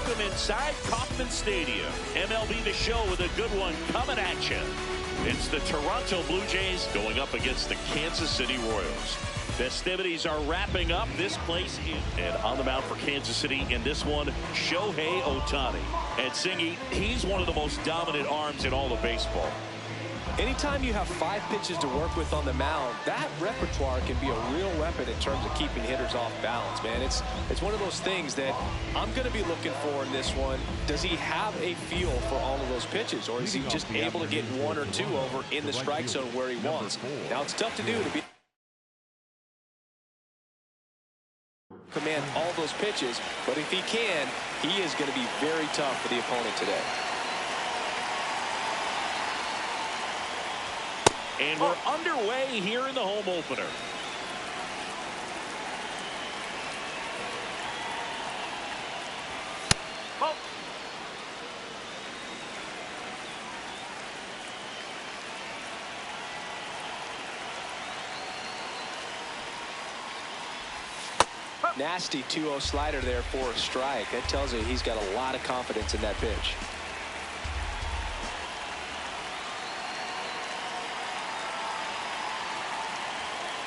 Welcome inside Kauffman Stadium. MLB The Show with a good one coming at you. It's the Toronto Blue Jays going up against the Kansas City Royals. Festivities are wrapping up. This place is... And on the mound for Kansas City in this one, Shohei Ohtani. And Singy, he's one of the most dominant arms in all of baseball. Anytime you have 5 pitches to work with on the mound, that repertoire can be a real weapon in terms of keeping hitters off balance, man. It's one of those things that I'm going to be looking for in this one. Does he have a feel for all of those pitches, or is he just able to get 1 or 2 over in the strike zone where he wants? Now, it's tough to do to be command all those pitches, but if he can, he is going to be very tough for the opponent today. And we're underway here in the home opener. Oh. Nasty 2-0 slider there for a strike. That tells you he's got a lot of confidence in that pitch.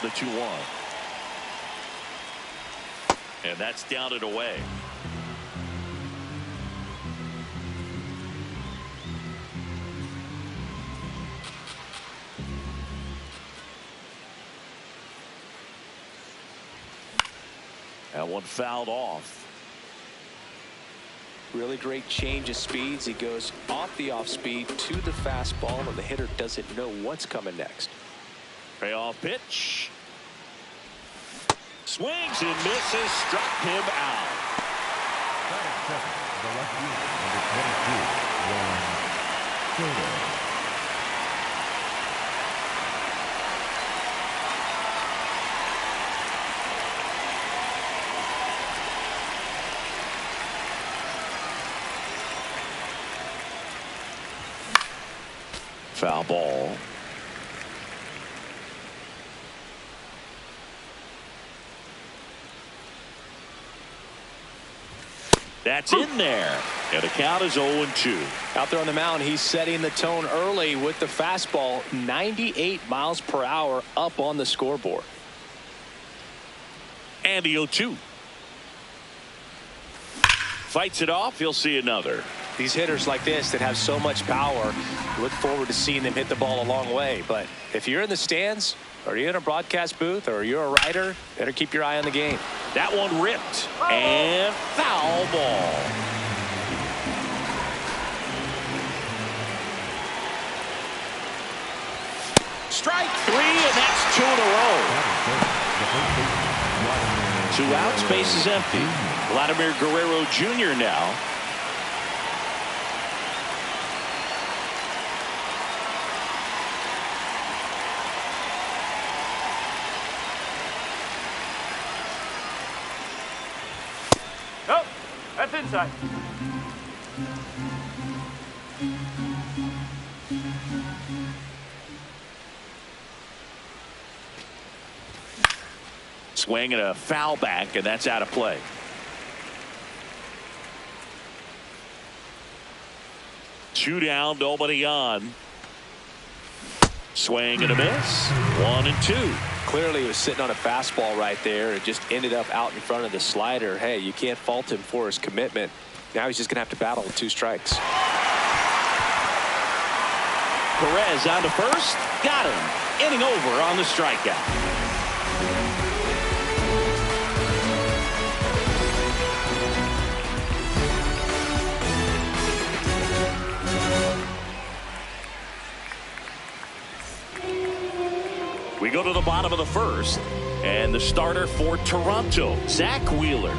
The 2-1. And that's down and away. That one fouled off. Really great change of speeds. He goes off the off speed to the fastball, and the hitter doesn't know what's coming next. Payoff pitch. Swings and misses. Struck him out. The left field, number 22, Juan. Foul ball. That's in there. And the count is 0-2. Out there on the mound, he's setting the tone early with the fastball. 98 miles per hour up on the scoreboard. And the 0-2. Fights it off. He'll see another. These hitters like this that have so much power, look forward to seeing them hit the ball a long way. But if you're in the stands, or you're in a broadcast booth, or you're a writer, better keep your eye on the game. That one ripped. And foul ball. Strike 3, and that's 2 in a row. 2 outs, base is empty. Vladimir Guerrero Jr. now. Oh, that's inside. Swing and a foul back, and that's out of play. Two down, nobody on. Swing and a miss. 1-2. Clearly, he was sitting on a fastball right there. It just ended up out in front of the slider. Hey, you can't fault him for his commitment. Now he's just going to have to battle with 2 strikes. Perez on to first. Got him. Inning over on the strikeout. We go to the bottom of the first, and the starter for Toronto, Zach Wheeler.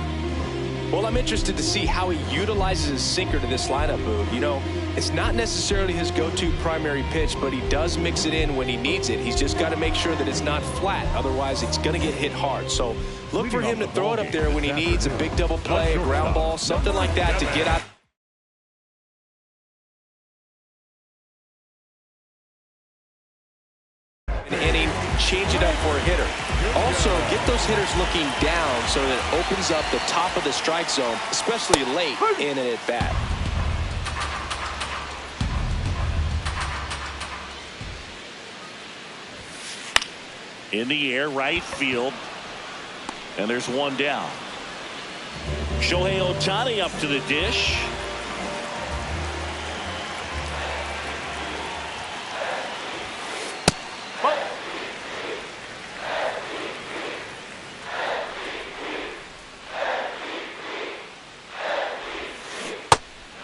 Well, I'm interested to see how he utilizes his sinker to this lineup, Boog. You know, it's not necessarily his go-to primary pitch, but he does mix it in when he needs it. He's just got to make sure that it's not flat. Otherwise, it's going to get hit hard. So look for him to throw it up there when he needs a big double play, a ground ball, something like that to get out. Inning, change it up for a hitter. Also, get those hitters looking down zone so that it opens up the top of the strike zone, especially late in an at-bat. In the air, right field. And there's one down. Shohei Ohtani up to the dish.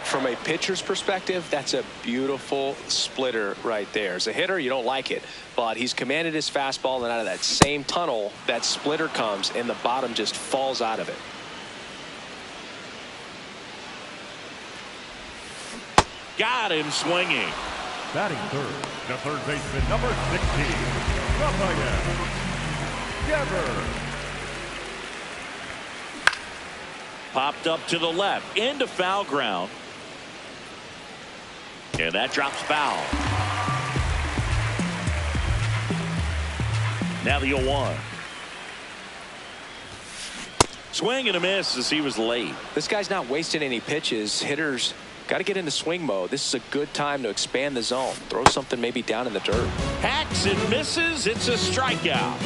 From a pitcher's perspective, that's a beautiful splitter right there. As a hitter, you don't like it, but he's commanded his fastball, and out of that same tunnel, that splitter comes, and the bottom just falls out of it. Got him swinging. Batting third, the third baseman, number 16, Rafael Devers. Popped up to the left, into foul ground. And that drops foul. Now the 0-1. Swing and a miss as he was late. This guy's not wasting any pitches. Hitters got to get into swing mode. This is a good time to expand the zone. Throw something maybe down in the dirt. Hacks and misses. It's a strikeout.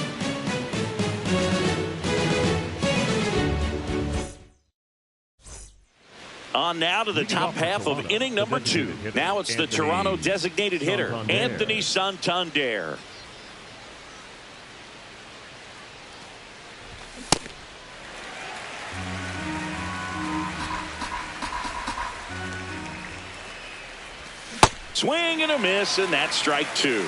On now to the top half of inning number 2. Now it's the Toronto designated hitter, Anthony Santander. Swing and a miss, and that's strike 2.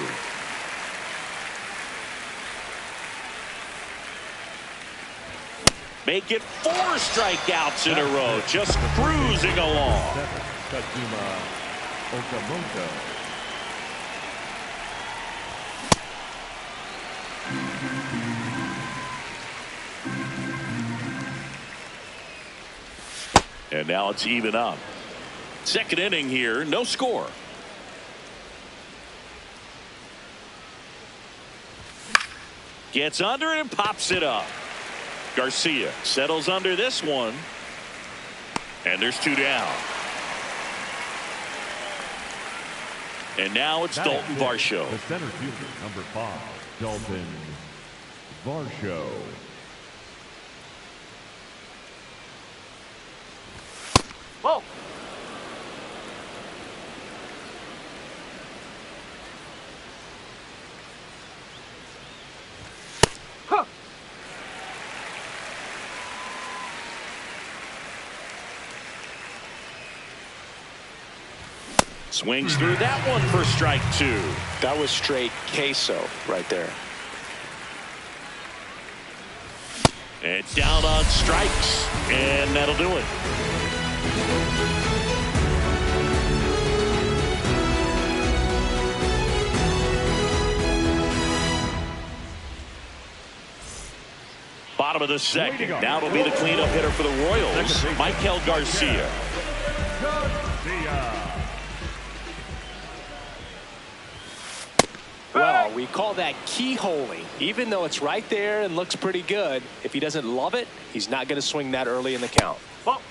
Make it 4 strikeouts in a row, just cruising along. And now it's even up. Second inning here, no score. Gets under it and pops it up. Garcia settles under this one. And there's 2 down. And now it's Dalton Varsho. The center fielder, number 5, Dalton Varsho. Whoa. Huh. Swings through that one for strike 2. That was straight queso right there. And down on strikes, and that'll do it. Bottom of the second. Now it'll be the cleanup hitter for the Royals, Michael Garcia. Well, we call that keyholing. Even though it's right there and looks pretty good, if he doesn't love it, he's not going to swing that early in the count. Whoa.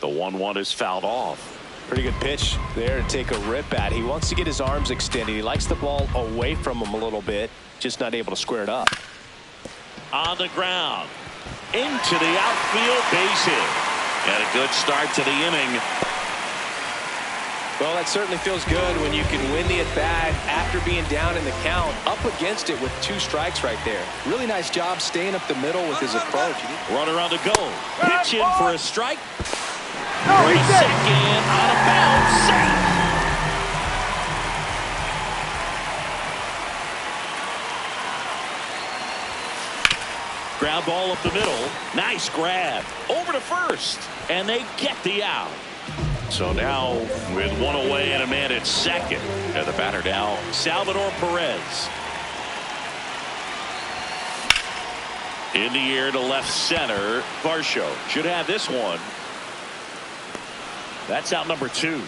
The 1-1 is fouled off. Pretty good pitch there to take a rip at. He wants to get his arms extended. He likes the ball away from him a little bit, just not able to square it up. On the ground, into the outfield, base hit. And a good start to the inning. Well, that certainly feels good when you can win the at-bat after being down in the count, up against it with 2 strikes right there. Really nice job staying up the middle with his approach. Runner on the go. Pitch in for a strike. No, he's safe. Second, out of bounds, safe. Ground ball up the middle. Nice grab. Over to first. And they get the out. So now with 1 away and a man at second. And the batter now, Salvador Perez. In the air to left center. Varsho should have this one. That's out number 2.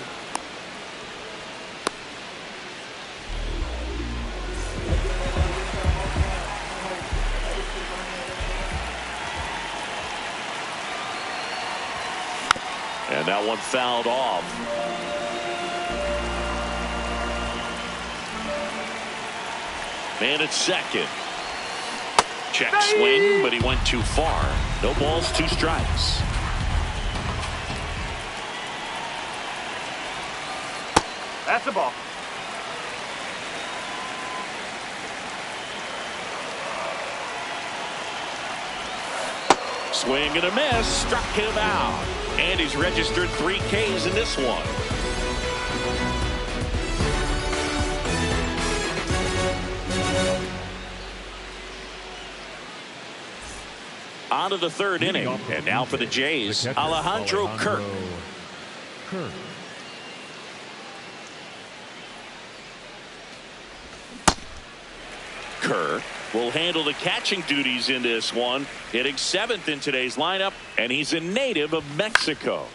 That one fouled off. Man at second. Check swing, but he went too far. No balls, 2 strikes. That's the ball. Swing and a miss. Struck him out. And he's registered 3 Ks in this one. On to the 3rd inning. And now for the Jays, Alejandro Kirk. Kirk will handle the catching duties in this one, hitting 7th in today's lineup, and he's a native of Mexico.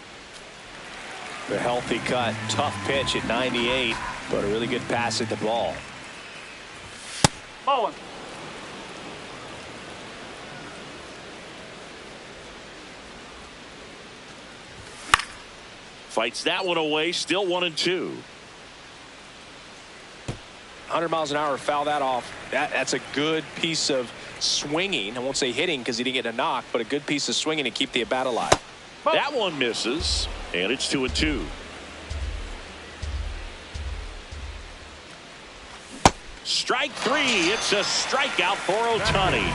The healthy cut, tough pitch at 98, but a really good pass at the ball. Ball one. Fights that one away, still 1-2. 100 miles an hour, foul that off. That's a good piece of swinging. I won't say hitting because he didn't get a knock, but a good piece of swinging to keep the at bat alive. That one misses, and it's 2-2. Strike 3. It's a strikeout for Ohtani.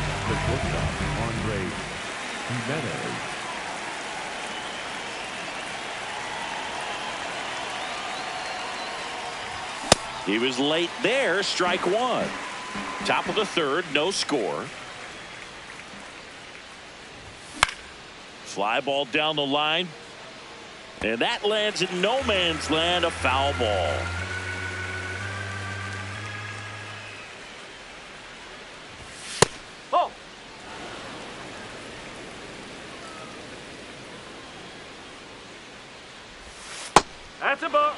He was late there. Strike 1. Top of the 3rd, no score. Fly ball down the line. And that lands in no man's land, a foul ball. Oh. That's a ball.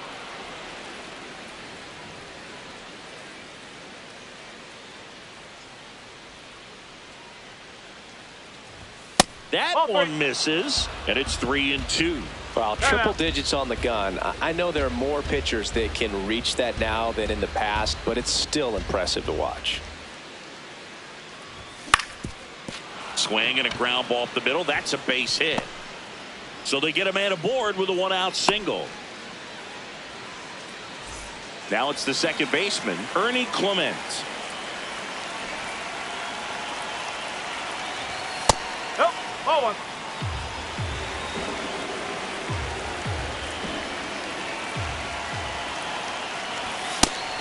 That one misses, and it's 3-2. Wow, triple digits on the gun. I know there are more pitchers that can reach that now than in the past, but it's still impressive to watch. Swing and a ground ball up the middle. That's a base hit. So they get a man aboard with a 1-out single. Now it's the second baseman, Ernie Clement. Nope. Ball one.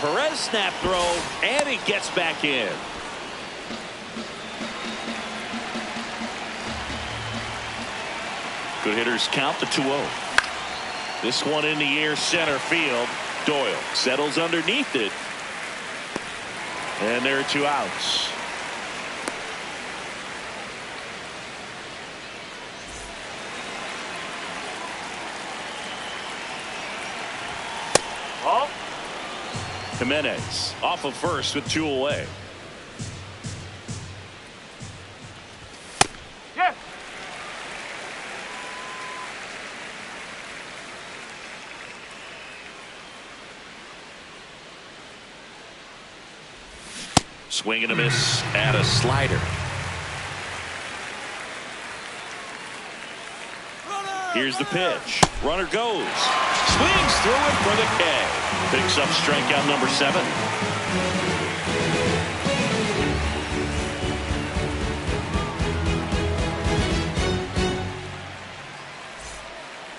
Perez snap throw, and he gets back in. Good hitters count to 2-0. This one in the air, center field. Doyle settles underneath it. And there are 2 outs. Ball. Jimenez off of first with 2 away. Yes. Swing and a miss at a slider. Here's the pitch. Runner goes. Swings through it for the K. Picks up strikeout number 7.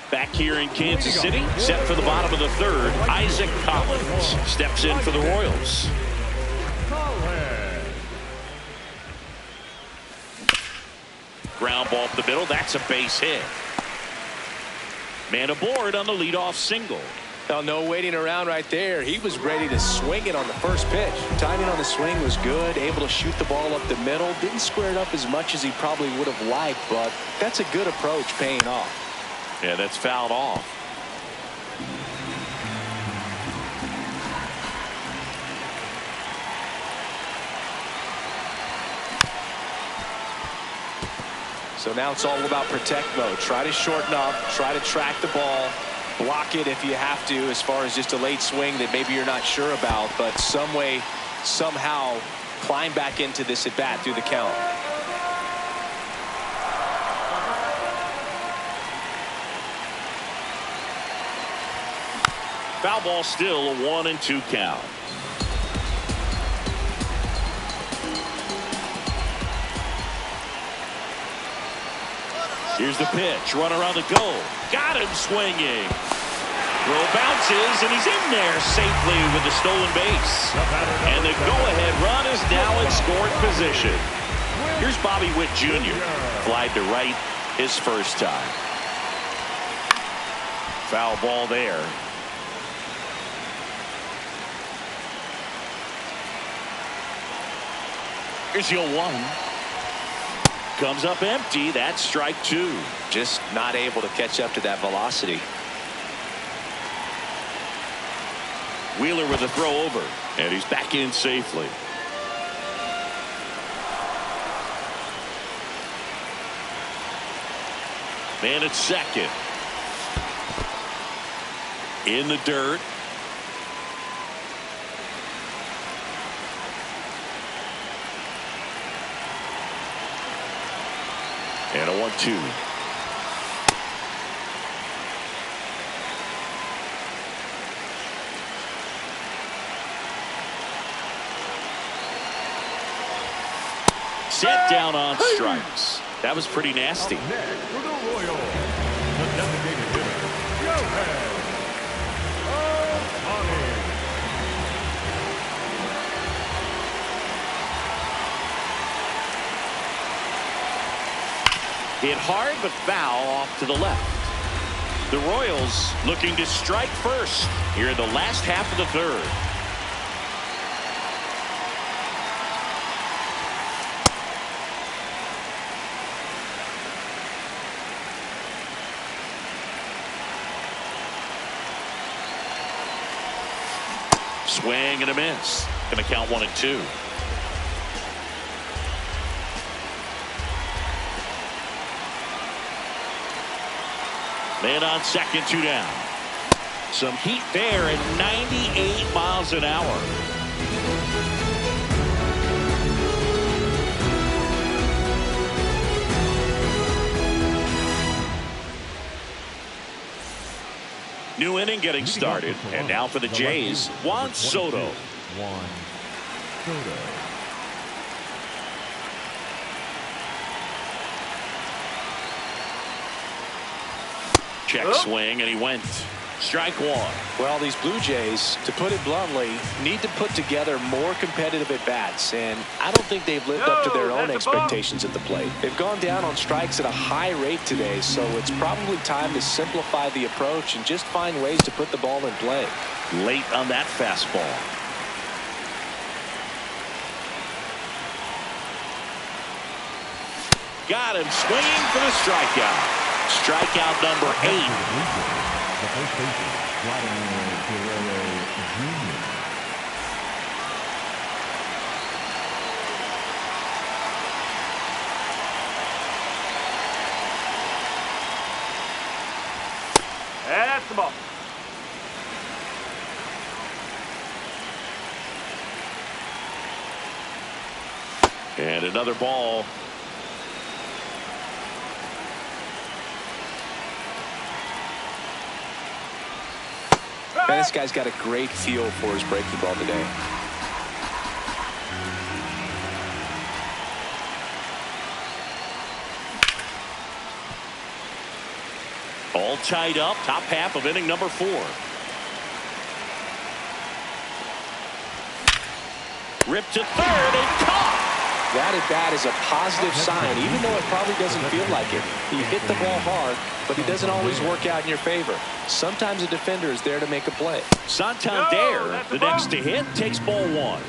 Back here in Kansas City, set for the bottom of the 3rd, Isaac Collins steps in for the Royals. Ground ball up the middle. That's a base hit. Man aboard on the leadoff single. Oh, no waiting around right there. He was ready to swing it on the first pitch. Timing on the swing was good. Able to shoot the ball up the middle. Didn't square it up as much as he probably would have liked, but that's a good approach paying off. Yeah, that's fouled off. So now it's all about protect mode. Try to shorten up, try to track the ball, block it if you have to, as far as just a late swing that maybe you're not sure about, but some way, somehow climb back into this at bat through the count. Foul ball, still a 1-2 count. Here's the pitch. Runner on the go. Got him swinging. Throw bounces, and he's in there safely with the stolen base. And the go-ahead run is now in scoring position. Here's Bobby Witt Jr. Flied to right his first time. Foul ball there. Here's the 0-1. Comes up empty. That's strike 2. Just not able to catch up to that velocity. Wheeler with a throw over, and he's back in safely. Man at second. In the dirt. And a 1-2. Set down on strikes. That was pretty nasty. Next for the Royals, the designated hitter, Johan Ohtani. Hit hard, but foul off to the left. The Royals looking to strike first here in the last half of the third. Swing and a miss. Going to count 1-2. Man on second, 2 down. Some heat there at 98 miles an hour. New inning getting started, and now for the Jays, Juan Soto. Juan Soto. Check swing, and he went. Strike 1. Well, these Blue Jays, to put it bluntly, need to put together more competitive at-bats, and I don't think they've lived up to their own expectations at the plate. They've gone down on strikes at a high rate today, so it's probably time to simplify the approach and just find ways to put the ball in play. Late on that fastball. Got him swinging for the strikeout. Strikeout number 8. The first baseman, Vladimir Guerrero Jr. That's the ball. And another ball. Man, this guy's got a great feel for his breaking ball today. All tied up, top half of inning number 4. Ripped to third and caught. That at bat is a positive sign, even though it probably doesn't feel like it. He hit the ball hard, but he doesn't always work out in your favor. Sometimes a defender is there to make a play. Santander, the next to hit, takes ball 1.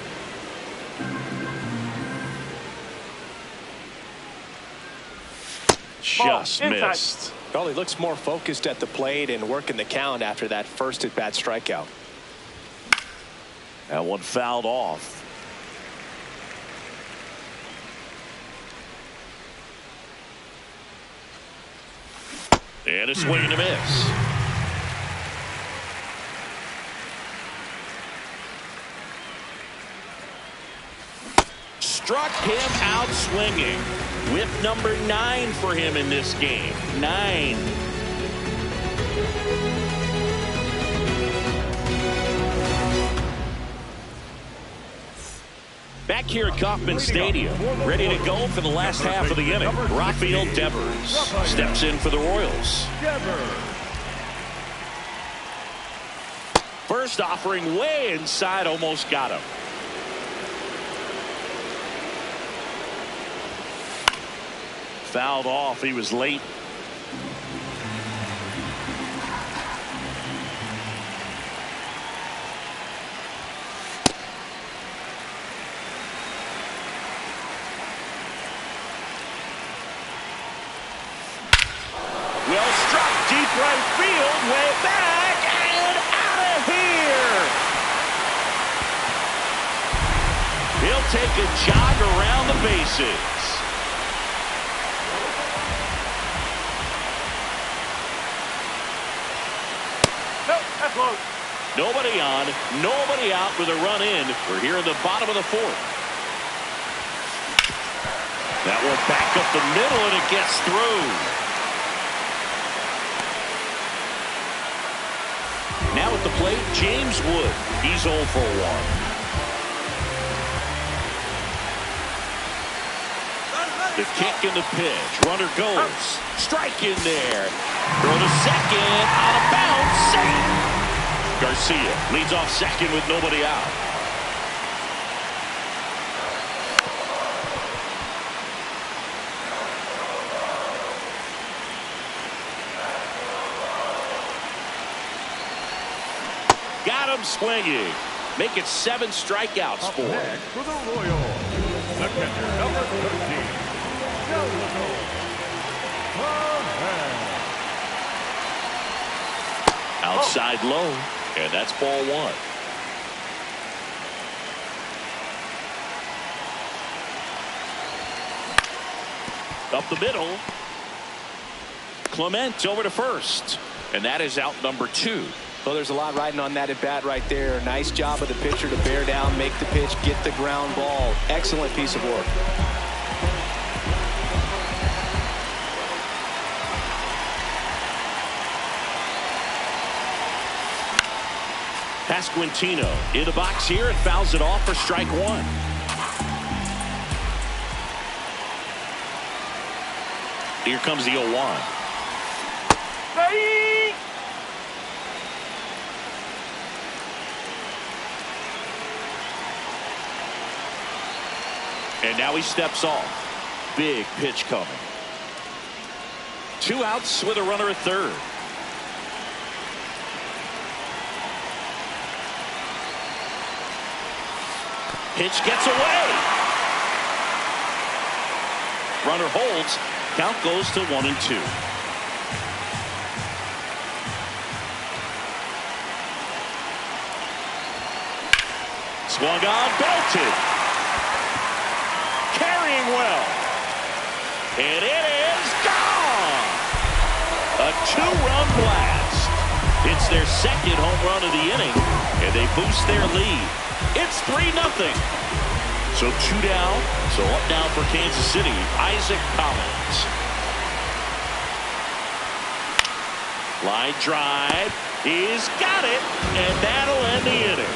Just missed. Well, he looks more focused at the plate and working the count after that first at bat strikeout. That one fouled off. And a swing and a miss. Struck him out swinging. Whip number 9 for him in this game. 9. Back here at Kauffman Stadium, ready to go for the last half of the inning. Rafael Devers steps in for the Royals. First offering way inside, almost got him. Fouled off, he was late. Well struck, deep right field, way back, and out of here. He'll take a jog around the bases. Close. Nobody on, nobody out with a run in. We're here in the bottom of the 4th. That one back up the middle, and it gets through. Now at the plate, James Wood. He's 0 for 1. The kick and the pitch. Runner goes. Strike in there. Throw to second. Out of bounds. Safe. Garcia leads off second with nobody out. Got him swinging. Make it 7 strikeouts for him. Next for the Royals, the catcher, number 13, Outside low, and that's ball 1. Up the middle. Clement over to first, and that is out number 2. Well, there's a lot riding on that at bat right there. Nice job of the pitcher to bear down, make the pitch, get the ground ball. Excellent piece of work. Pasquantino in the box here and fouls it off for strike 1. Here comes the 0-1. And now he steps off. Big pitch coming. 2 outs with a runner at third. Pitch gets away. Runner holds. Count goes to 1-2. Swung on, belted. Carrying well. And it is gone. A 2-run blast. It's their second home run of the inning, and they boost their lead. It's 3-0. So 2 down. So up now for Kansas City, Isaac Collins. Line drive. He's got it, and that'll end the inning.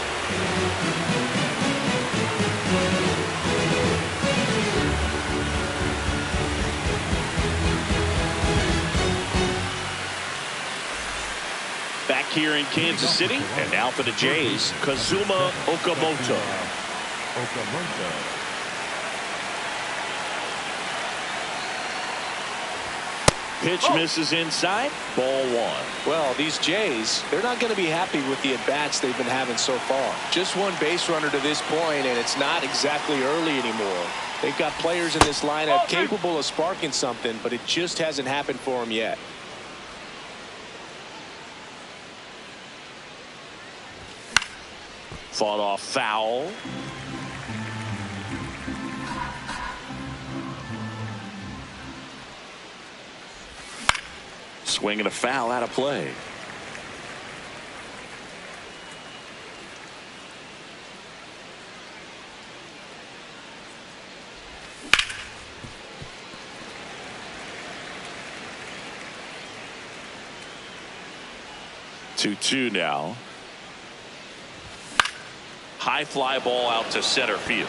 Back here in Kansas City, and now for the Jays, Kazuma Okamoto. Pitch misses inside, ball 1. Well, these Jays, they're not going to be happy with the at-bats they've been having so far. Just 1 base runner to this point, and it's not exactly early anymore. They've got players in this lineup capable of sparking something, but it just hasn't happened for them yet. Fought off foul. Swing and a foul out of play. Two now. High fly ball out to center field.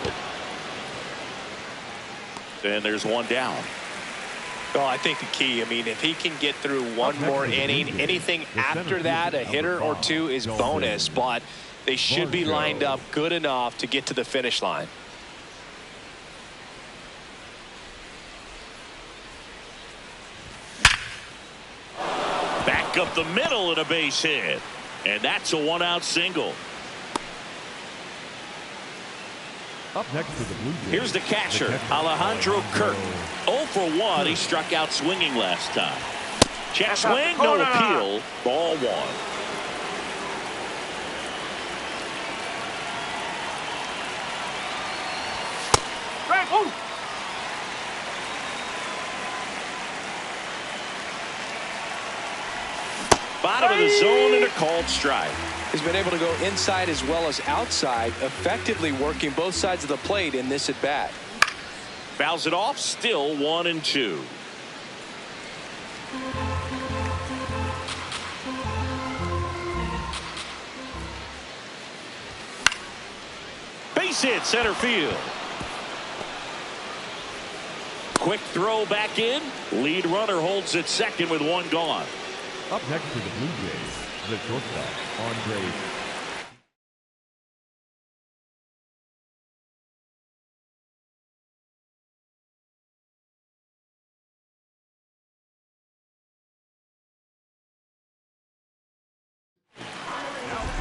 And there's one down. Well, I think the key, I mean, if he can get through one more inning, anything after that, a hitter or two is bonus, but they should be lined up good enough to get to the finish line. Back up the middle and a base hit. And that's a one-out single. Up next to the Blue Jays. Here's the catcher, Alejandro Kirk. 0 for 1. He struck out swinging last time. Check swing, no appeal. Ball 1. Bottom of the zone and a called strike. He's been able to go inside as well as outside, effectively working both sides of the plate in this at bat. Fouls it off, still 1-2. Base hit, center field. Quick throw back in. Lead runner holds at second with one gone. Up next to the Blue Jays, the shortstop, Andre.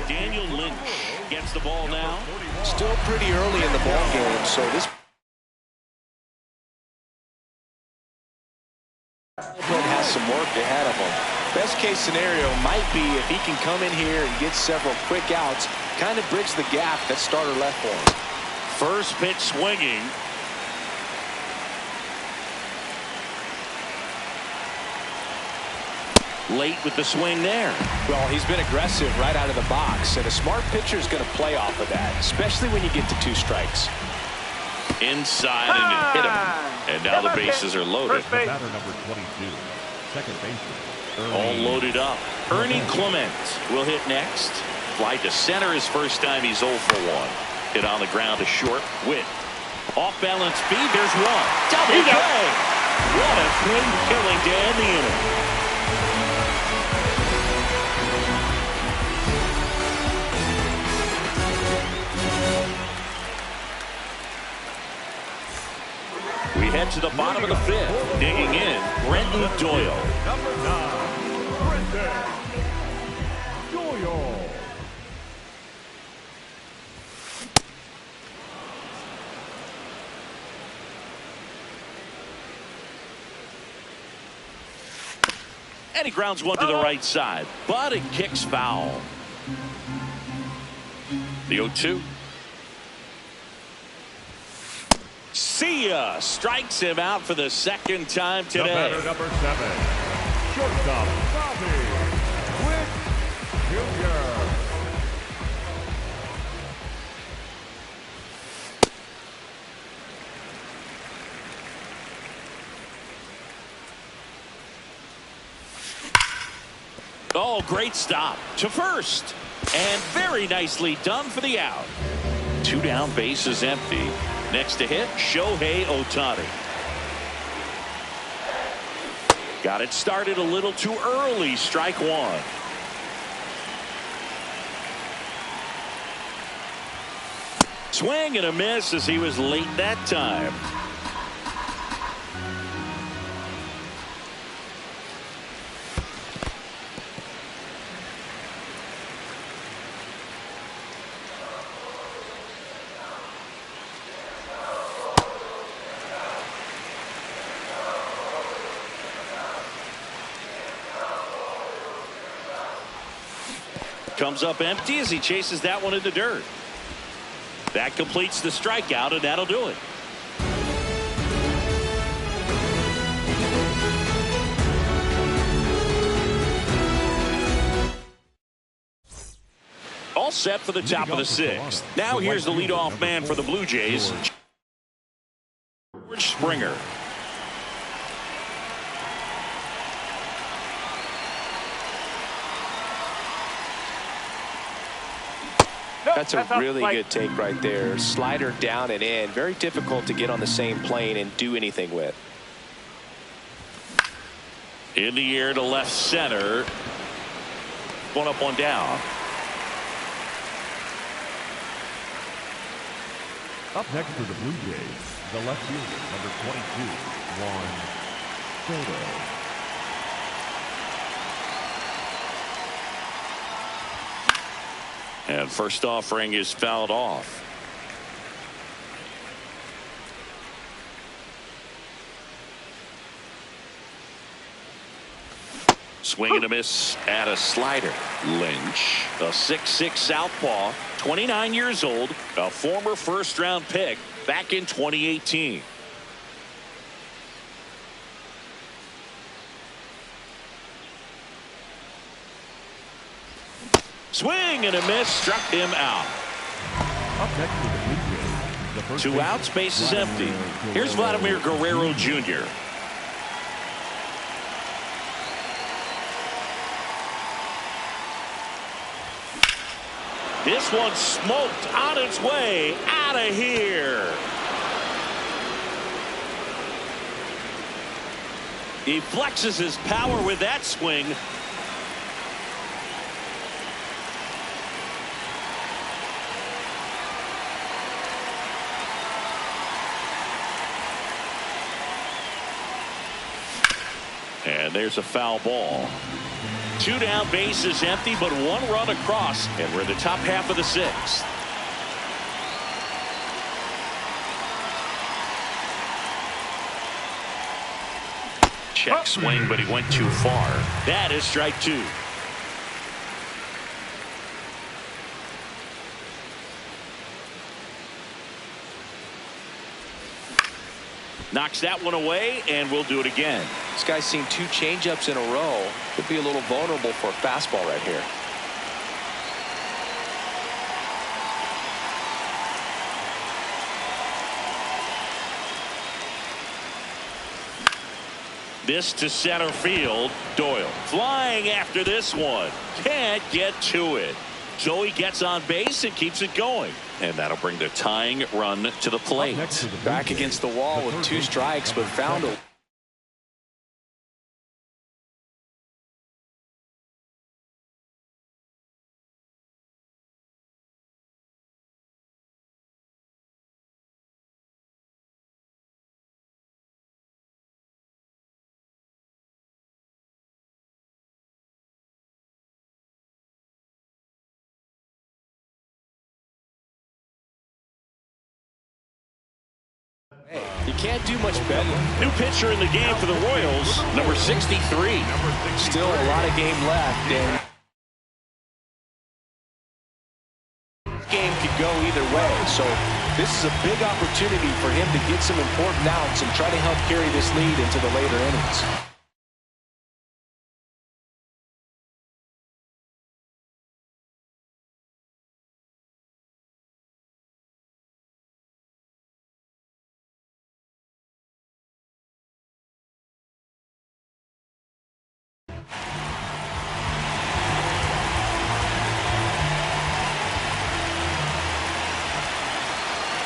Daniel Lynch gets the ball now. Still pretty early in the ball game, so this has some work ahead of him. Best case scenario might be if he can come in here and get several quick outs, kind of bridge the gap that starter left for him. First pitch swinging. Late with the swing there. Well, he's been aggressive right out of the box, and a smart pitcher is going to play off of that, especially when you get to 2 strikes. Inside and it hit him. And now the bases are loaded. Batter number 22, second baseman. All loaded up. Ernie Clement will hit next. Fly to center his first time. He's 0 for 1. Hit on the ground to short. Witt. Off balance speed. There's one. Double play. What a swing killing to end the inning. We head to the bottom of the 5th. Digging in, Brenton Doyle. Number 9, Brenton Doyle. And he grounds one to the right side, but it kicks foul. The 0-2. See ya. Strikes him out for the second time today. The batter number 7, shortstop, Bobby Witt Jr. Oh, great stop to first. And very nicely done for the out. 2 down, bases empty. Next to hit, Shohei Ohtani. Got it started a little too early. Strike 1. Swing and a miss as he was late that time. Comes up empty as he chases that one in the dirt. That completes the strikeout, and that'll do it. set for the top of the sixth. Now here's the leadoff man for the Blue Jays, George Springer. That's a really good take right there. Slider down and in. Very difficult to get on the same plane and do anything with. In the air to left center. One up, one down. Up next for the Blue Jays, the left fielder, number 22, Juan Soto. And first offering is fouled off. Swing and a miss at a slider. Lynch, a 6'6" southpaw, 29 years old, a former first-round pick back in 2018. Swing and a miss, struck him out. Up next for the Blue Jays, the first 2 outs, base is empty. Here's Vladimir Guerrero Jr. This one smoked on its way out of here. He flexes his power with that swing. And there's a foul ball. 2 down, bases empty, but 1 run across, and we're in the top half of the sixth. Check swing, but he went too far. That is strike 2. Knocks that one away, and we'll do it again. This guy's seen 2 changeups in a row. Could be a little vulnerable for a fastball right here. This to center field. Doyle flying after this one. Can't get to it. So he gets on base and keeps it going. And that'll bring the tying run to the plate. Back against the wall with 2 strikes, but found a... You can't do much better. New pitcher in the game for the Royals, number 63. Still a lot of game left, and game could go either way. So this is a big opportunity for him to get some important outs and try to help carry this lead into the later innings.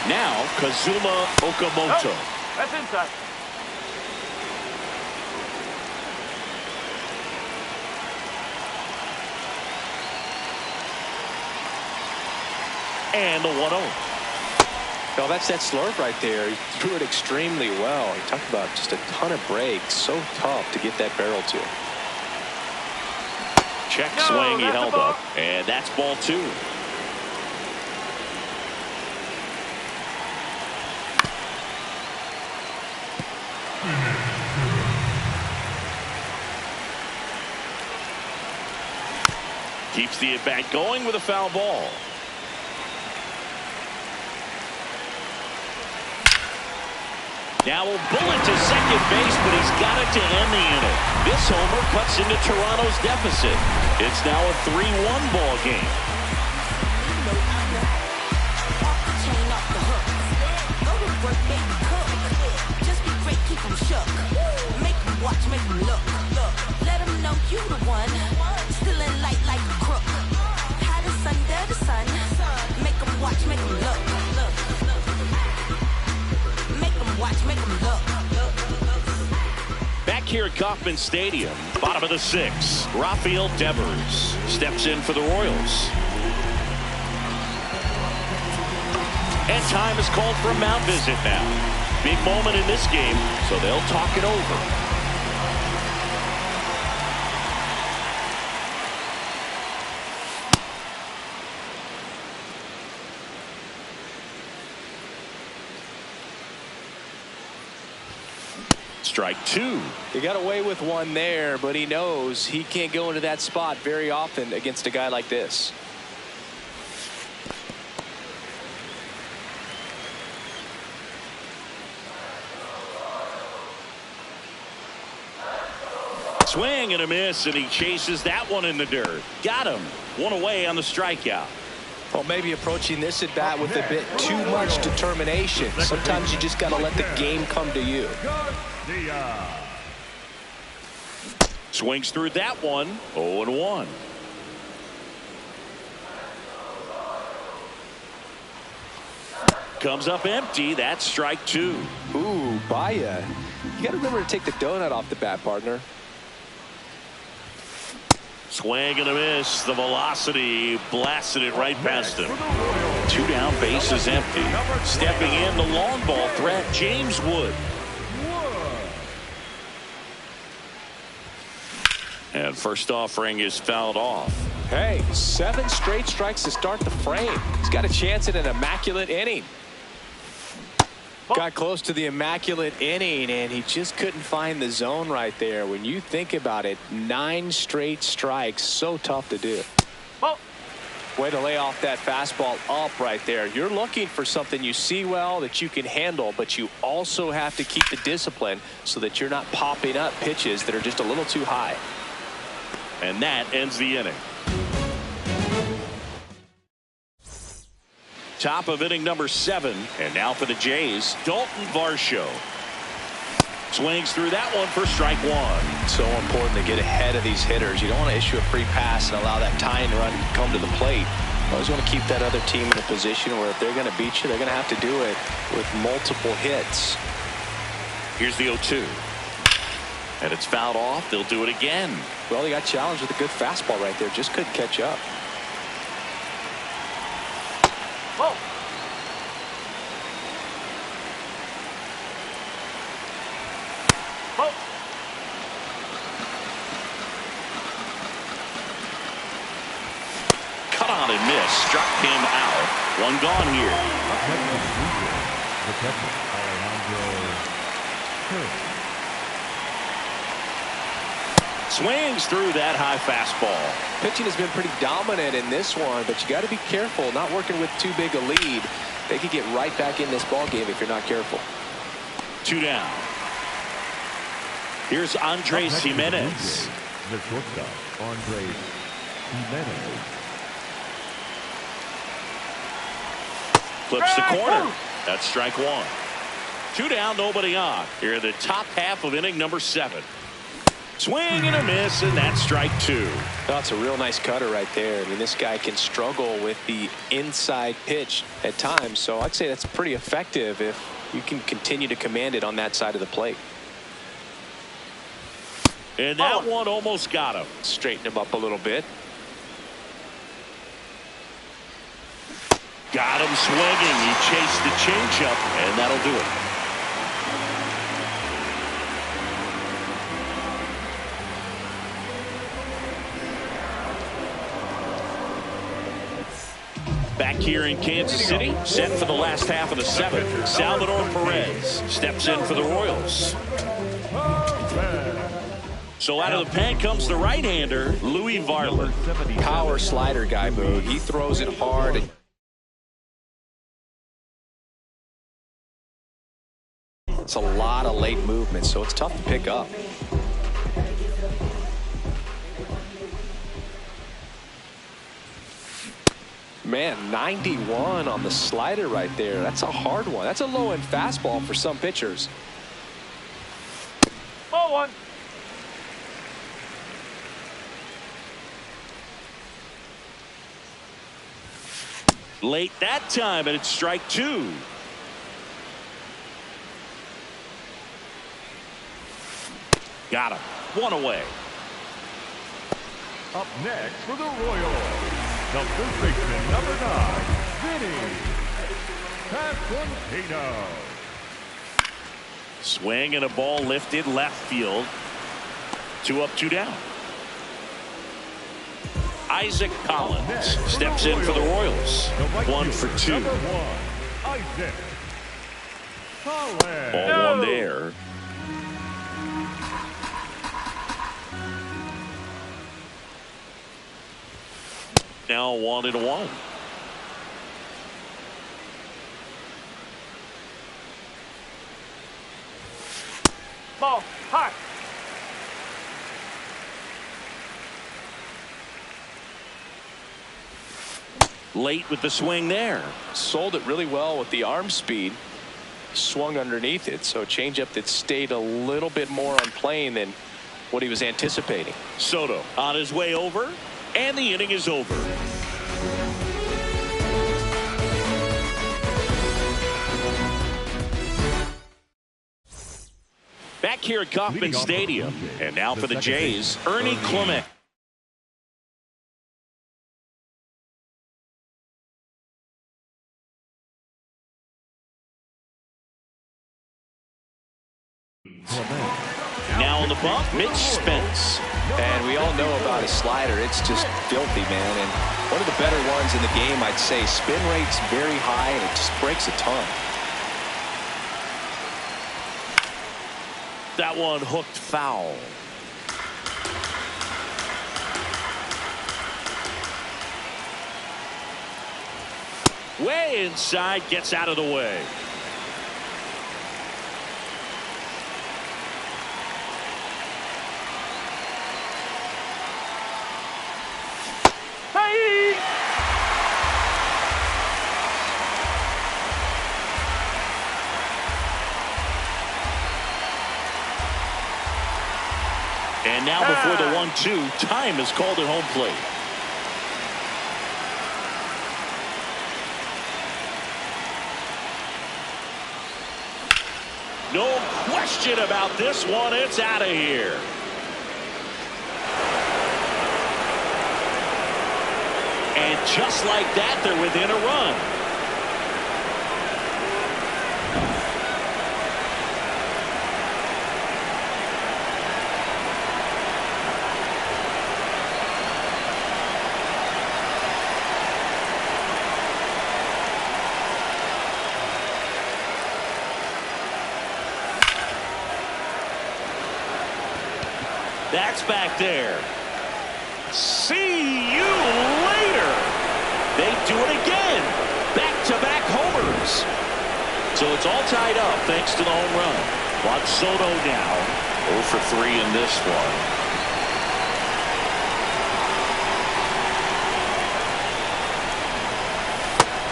Now, Kazuma Okamoto. Oh, that's inside. And the 1-0. Well, that's that slurve right there. He threw it extremely well. He talked about just a ton of breaks. So tough to get that barrel to. Check swing, he held up. And that's ball 2. Keeps the at-bat going with a foul ball. Now a bullet to second base, but he's got it to end the inning. This homer cuts into Toronto's deficit. It's now a 3-1 ball game. here at Kauffman Stadium, bottom of the 6th, Rafael Devers steps in for the Royals. And time is called for a mound visit now. Big moment in this game, so they'll talk it over. Strike 2. He got away with one there, but he knows he can't go into that spot very often against a guy like this. Swing and a miss, and he chases that one in the dirt. Got him. One away on the strikeout. Well, maybe approaching this at bat with a bit too much determination. Sometimes you just got to let the game come to you. Swings through that one. 0-1. Comes up empty. That's strike 2. Ooh, Baya. You got to remember to take the donut off the bat, partner. Swing and a miss. The velocity blasted it right past him. 2 down, base is empty. Stepping in, the long ball threat, James Wood. And first offering is fouled off. Hey, 7 straight strikes to start the frame. He's got a chance at an immaculate inning. Got close to the immaculate inning, and he just couldn't find the zone right there. When you think about it, 9 straight strikes, so tough to do. Way to lay off that fastball up right there. You're looking for something you see well that you can handle, but you also have to keep the discipline so that you're not popping up pitches that are just a little too high. And that ends the inning. Top of inning number 7, and now for the Jays, Dalton Varsho. Swings through that one for strike 1. So important to get ahead of these hitters. You don't want to issue a free pass and allow that tying run to come to the plate. You always want to keep that other team in a position where if they're going to beat you, they're going to have to do it with multiple hits. Here's the 0-2. And it's fouled off. They'll do it again. Well, he got challenged with a good fastball right there. Just couldn't catch up. Whoa. Whoa. Cut on and miss. Struck him out. One gone here. The catcher, Alejandro. Swings through that high fastball. Pitching has been pretty dominant in this one, but you got to be careful not working with too big a lead. They could get right back in this ball game if you're not careful. 2 down. Here's Andres Jimenez. The shortstop, Andres Jimenez. Flips the corner. That's strike 1. 2 down, nobody on. Here in the top half of inning number 7. Swing and a miss, and that's strike 2. That's a real nice cutter right there. I mean, this guy can struggle with the inside pitch at times, so I'd say that's pretty effective if you can continue to command it on that side of the plate. And that one almost got him. Straighten him up a little bit. Got him swinging. He chased the changeup, and that'll do it. Back here in Kansas City, set for the last half of the 7th. Salvador Perez steps in for the Royals. So out of the pen comes the right-hander, Louis Varland. Power slider guy, Boo. He throws it hard. It's a lot of late movement, so it's tough to pick up. Man, 91 on the slider right there. That's a hard one. That's a low-end fastball for some pitchers. Ball 1. Late that time, and it's strike 2. Got him. One away. Up next for the Royals, the first baseman, number 9, Vinny Pasquantino. Swing and a ball lifted left field. 2 up, 2 down. Isaac Collins steps in for the Royals. 1 for 2. Number 1, Isaac Collins. Ball 1 there. Now 1-1. Ball, high. Late with the swing there. Sold it really well with the arm speed. Swung underneath it, so changeup that stayed a little bit more on plane than what he was anticipating. Soto on his way over, and the inning is over. Back here at Kauffman Stadium, and now for the Jays, Ernie Clement. Now on the bump, Mitch Spence. And we all know about his slider. It's just filthy, man. And one of the better ones in the game, I'd say. Spin rate's very high, and it just breaks a ton. That one hooked foul. Way inside, gets out of the way. Hey! And now before the 1-2, time is called at home plate. No question about this one. It's out of here. And just like that, they're within a run. That's back there. See you later. They do it again. Back-to-back homers. So it's all tied up thanks to the home run. Juan Soto now 0 for 3 in this one.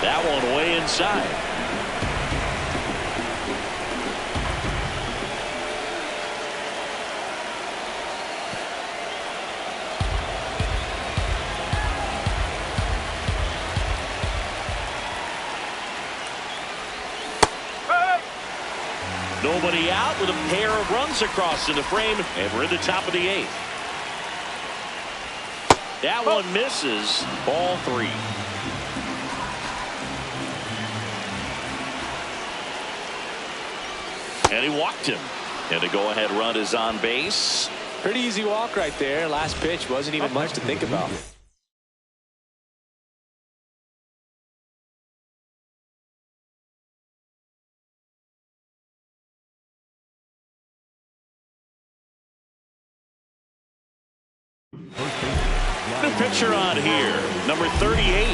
That one way inside. Nobody out with a pair of runs across in the frame, and we're in the top of the 8th. That one misses. Ball 3. And he walked him. And the go-ahead run is on base. Pretty easy walk right there. Last pitch wasn't even much to think about. The pitcher on here, number 38.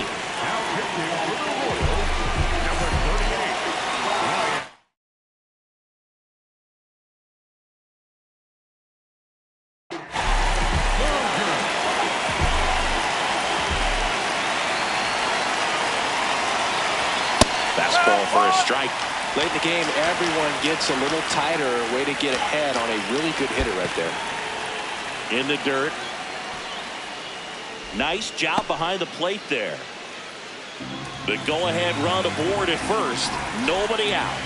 Fastball for a strike. Late in the game, everyone gets a little tighter. Way to get ahead on a really good hitter right there. In the dirt. Nice job behind the plate there. The go-ahead run aboard at first. Nobody out.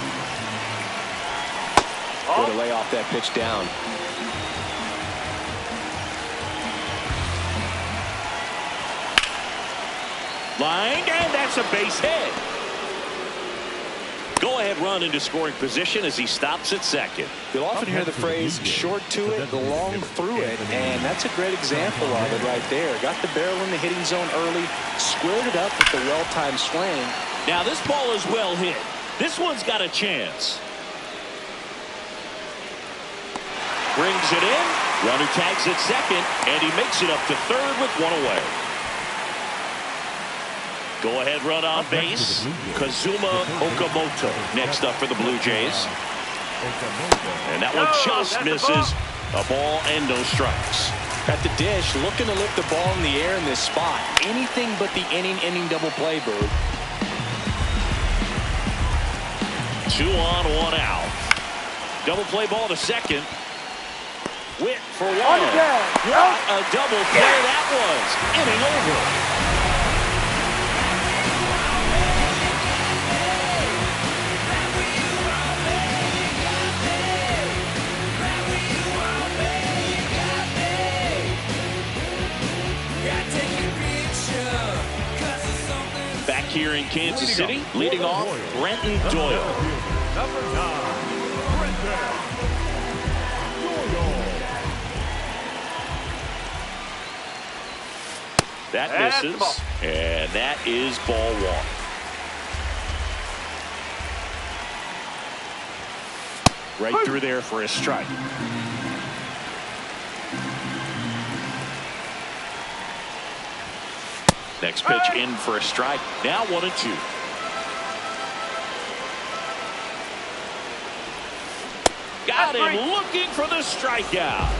Way to lay off that pitch down. Lined, and that's a base hit. Go-ahead run into scoring position as he stops at second. You'll often hear the phrase short to it, long through it, and that's a great example of it right there. Got the barrel in the hitting zone early, squared it up with the well-timed swing. Now this ball is well hit. This one's got a chance. Brings it in. Runner tags at second, and he makes it up to third with one away. Go-ahead run on base. Kazuma Okamoto next up for the Blue Jays. And that one just misses. A ball and no strikes. At the dish, looking to lift the ball in the air in this spot. Anything but the inning double play, Bird. 2 on, 1 out. Double play ball to second. Witt for one. What a double play that was. Inning over. Back here in Kansas City, leading off, Brenton Doyle. Number 9, Brenton Doyle. That misses, and that is ball one. Right through there for a strike. Next pitch in for a strike. Now 1-2. Got him looking for the strikeout.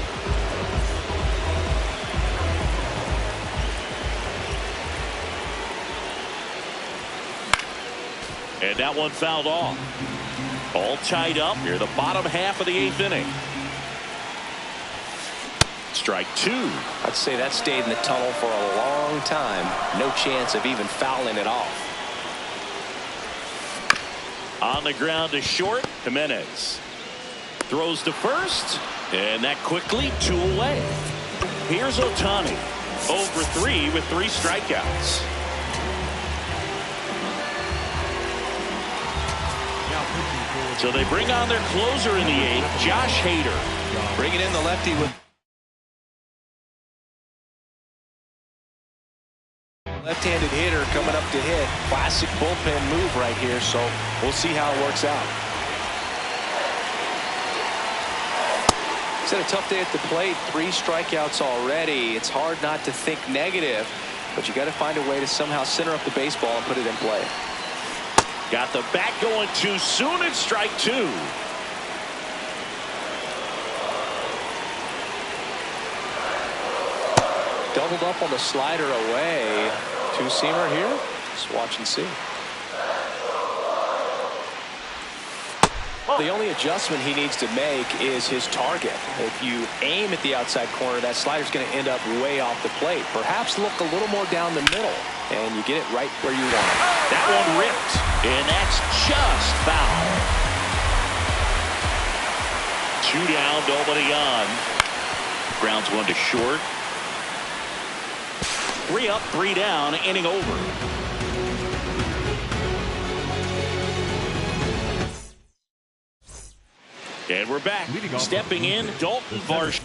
And that one fouled off. All tied up near the bottom half of the 8th inning. Strike 2. I'd say that stayed in the tunnel for a long time. No chance of even fouling it off. On the ground to short, Jimenez throws to first, and that quickly 2 away. Here's Ohtani, 0 for 3 with 3 strikeouts. So they bring on their closer in the 8th, Josh Hader. Bringing in the lefty with left-handed hitter coming up to hit. Classic bullpen move right here, so we'll see how it works out. He's had a tough day at the plate. 3 strikeouts already. It's hard not to think negative, but you got to find a way to somehow center up the baseball and put it in play. Got the bat going too soon. It's strike 2. Doubled up on the slider away. 2-seamer here. Just watch and see. The only adjustment he needs to make is his target. If you aim at the outside corner, that slider's going to end up way off the plate. Perhaps look a little more down the middle, and you get it right where you want it. That one ripped, and that's just foul. 2 down, nobody on. Grounds 1 to short. 3 up, 3 down, inning over. And we're back. Stepping in, Dalton Varsho.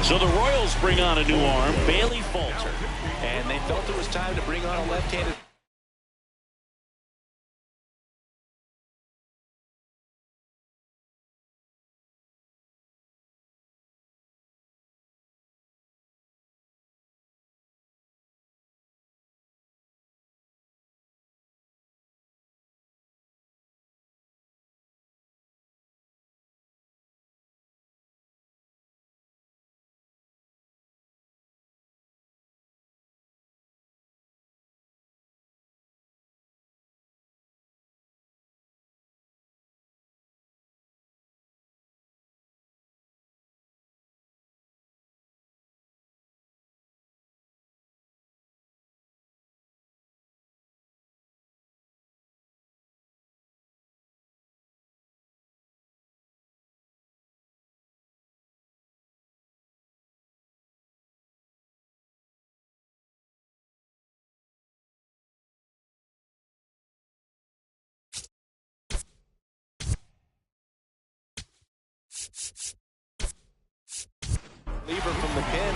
So the Royals bring on a new arm, Bailey Falter. And they felt it was time to bring on a left-handed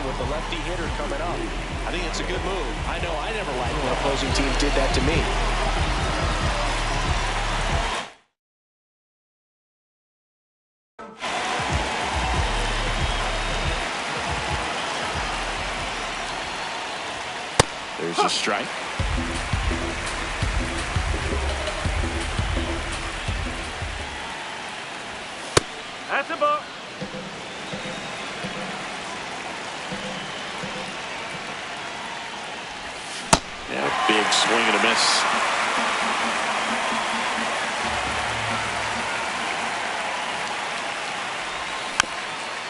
with the lefty hitter coming up. I think it's a good move. I know I never liked when opposing teams did that to me. There's a strike. That's a ball. Yeah, big swing and a miss.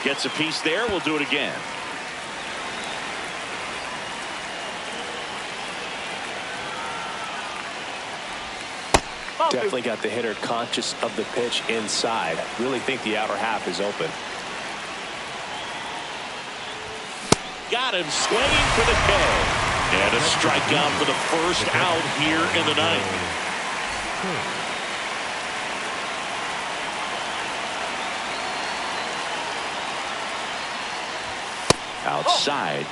Gets a piece there. We'll do it again. Definitely got the hitter conscious of the pitch inside. Really think the outer half is open. Got him swinging for the K. And a strikeout for the first out here in the ninth. Outside.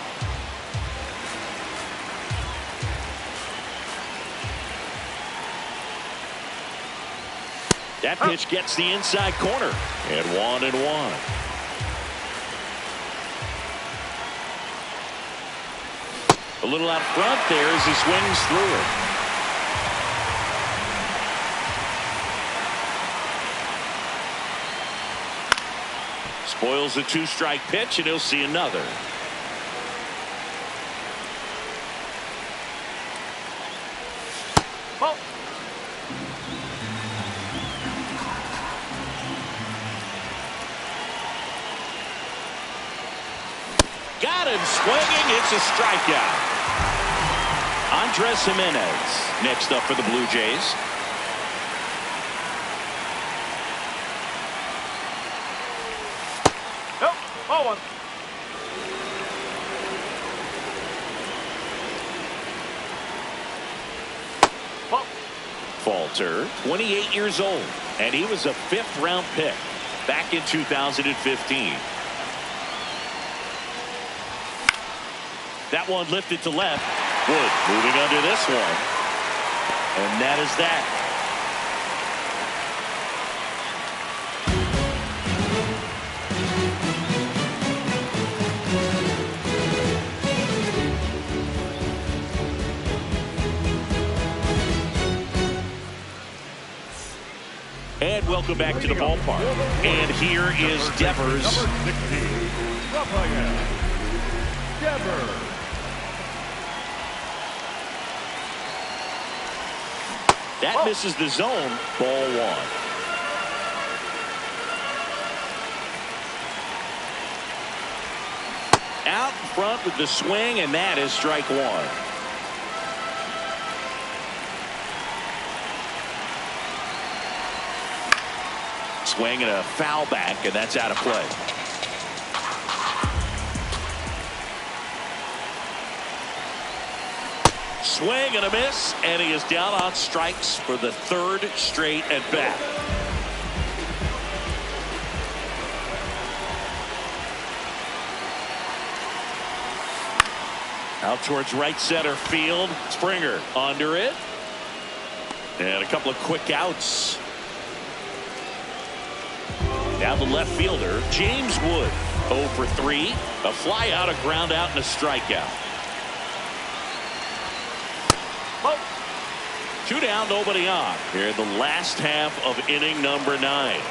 That pitch gets the inside corner. And 1-1. A little out front there as he swings through it. Spoils the 2-strike pitch, and he'll see another. Ball. Got him swinging. It's a strikeout. Andres Jimenez next up for the Blue Jays. Nope. Ball one. Ball. Falter, 28 years old, and he was a 5th-round pick back in 2015. That one lifted to left. Wood moving under this one. And that is that. And welcome back to the ballpark. And here is Devers. Number 16, Rafael Devers. That misses the zone. Ball 1. Out in front with the swing, and that is strike 1. Swing and a foul back, and that's out of play. Swing and a miss, and he is down on strikes for the 3rd straight at bat. Out towards right center field. Springer under it. And a couple of quick outs. Now the left fielder, James Wood, 0 for 3. A fly out, a ground out, and a strikeout. 2 down, nobody on. Here in the last half of inning number 9.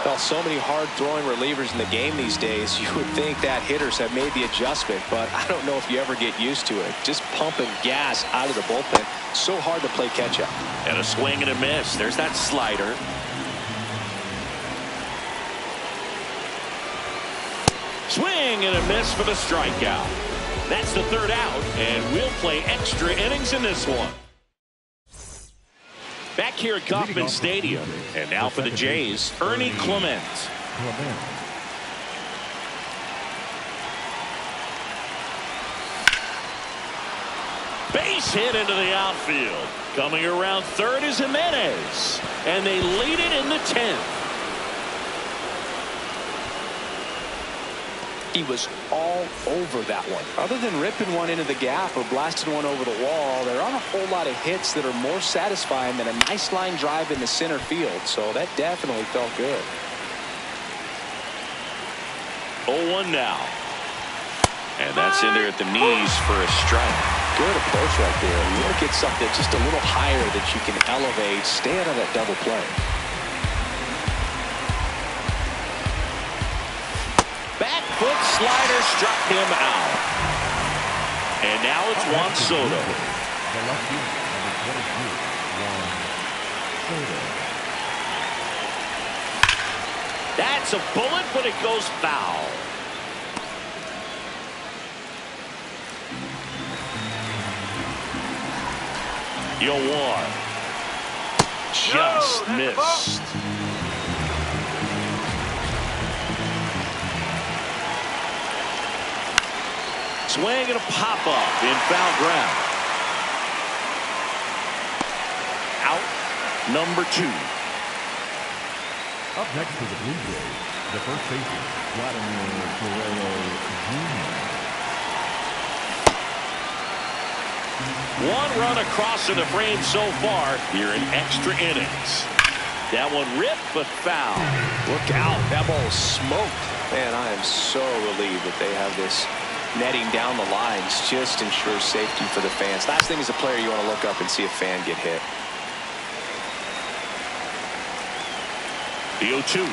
Well, so many hard-throwing relievers in the game these days. You would think that hitters have made the adjustment, but I don't know if you ever get used to it. Just pumping gas out of the bullpen. So hard to play catch-up. And a swing and a miss. There's that slider. Swing and a miss for the strikeout. That's the 3rd out, and we'll play extra innings in this one. Back here at Kauffman Stadium, and now for the Jays, Ernie Clement. Base hit into the outfield. Coming around 3rd is Jimenez, and they lead it in the 10th. He was all over that one. Other than ripping one into the gap or blasting one over the wall, there aren't a whole lot of hits that are more satisfying than a nice line drive in the center field. So that definitely felt good. 0-1 now. And that's in there at the knees for a strike. Good approach right there. You want to get something just a little higher that you can elevate. Stay out of that double play. Back foot slider struck him out. And now it's Juan Soto. The left fielder, number 22, Juan Soto. That's a bullet, but it goes foul. Yowar just missed. Swing and a pop-up in foul ground. Out number 2. Up next for the Blue Jays, the first baseman, Vladimir Guerrero Jr. One run across in the frame so far here in extra innings. That one ripped but foul. Look out. That ball is smoked. Man, I am so relieved that they have this netting down the lines. Just ensures safety for the fans. Last thing as a player, you want to look up and see a fan get hit. The 0-2.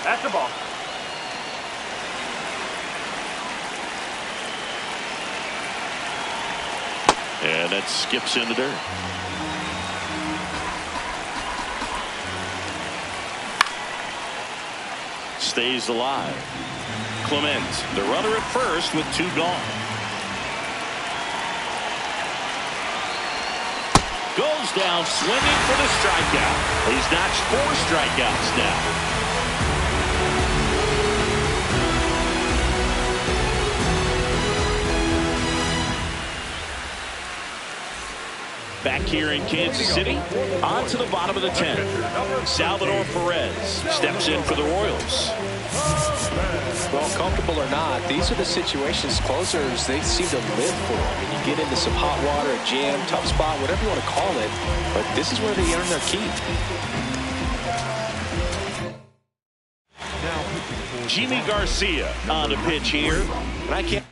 That's the ball. And that skips in the dirt. Stays alive. Clement, the runner at first with 2 gone. Goes down swinging for the strikeout. He's notched 4 strikeouts now. Back here in Kansas City, on to the bottom of the 10th. Salvador Perez steps in for the Royals. Well, comfortable or not, these are the situations closers, they seem to live for. I mean, you get into some hot water, a jam, tough spot, whatever you want to call it, but this is where they earn their keep. Jimmy Garcia on the pitch here, and I can't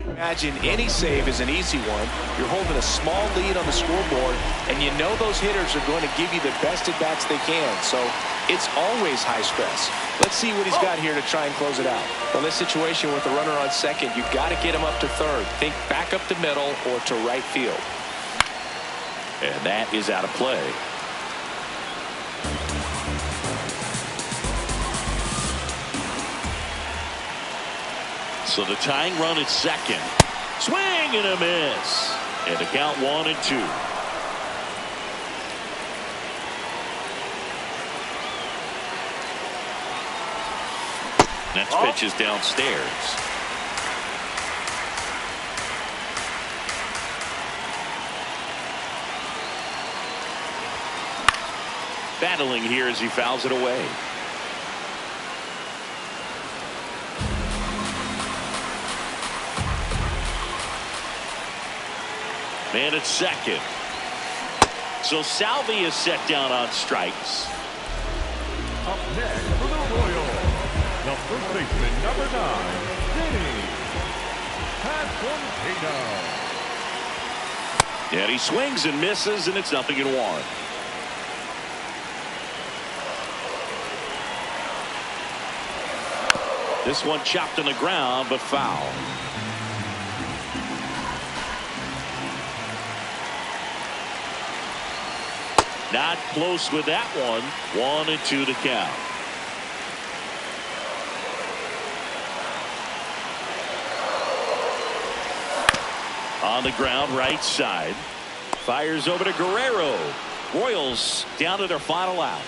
imagine any save is an easy one. You're holding a small lead on the scoreboard, and you know those hitters are going to give you the best at-bats they can. So it's always high stress. Let's see what he's got here to try and close it out. Well, this situation with the runner on second, you've got to get him up to third. Think back up the middle or to right field. And that is out of play. So the tying run at second. Swing and a miss. And the count 1-2. Next pitch is downstairs. Battling here as he fouls it away. Man at second. So Salvi is set down on strikes. Up next for the Royals, the first baseman, number 9, Denny Pasquantino. And he swings and misses, and it's 0-1. This one chopped on the ground, but foul. Not close with that one. 1-2 to count. On the ground, right side. Fires over to Guerrero. Royals down to their final out.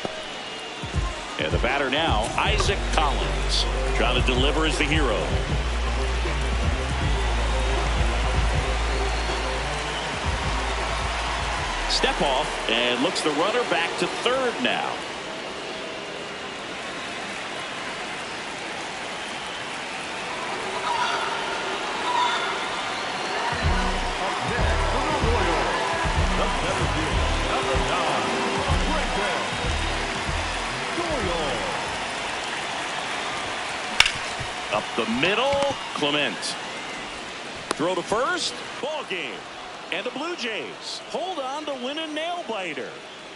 And the batter now, Isaac Collins, trying to deliver as the hero. Step off and looks the runner back to third now. Up the middle, Clement. Throw to first, ball game. And the Blue Jays hold on to win a nail-biter,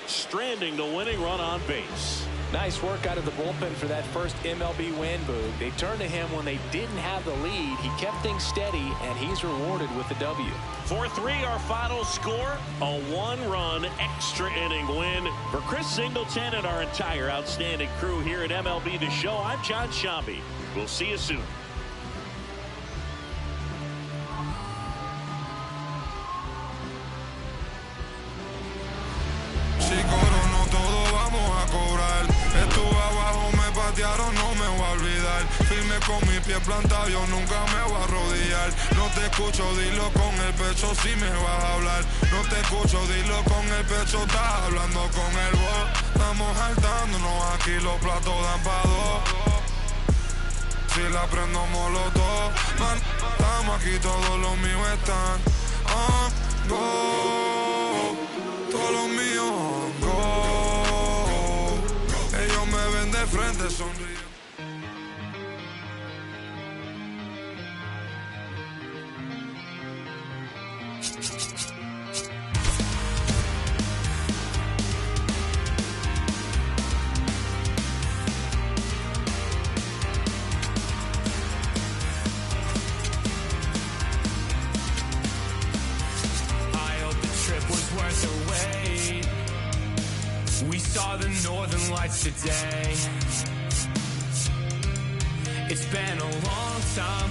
stranding the winning run on base. Nice work out of the bullpen for that first MLB win, Boog. They turned to him when they didn't have the lead. He kept things steady, and he's rewarded with the W. 4-3 our final score. A one-run extra inning win for Chris Singleton and our entire outstanding crew here at MLB The Show. I'm John Shambi. We'll see you soon. No me voy a olvidar, firme con mi pie plantado, yo nunca me voy a arrodillar. No te escucho, dilo con el pecho si me vas a hablar. No te escucho, dilo con el pecho, estás hablando con el voz. Estamos saltándonos aquí, los platos dan pa' dos. Si la prendo molotov, man, estamos aquí, todos los míos están on go. Todos los míos on go. Ellos me ven de frente, sonríen. We saw the northern lights today. It's been a long time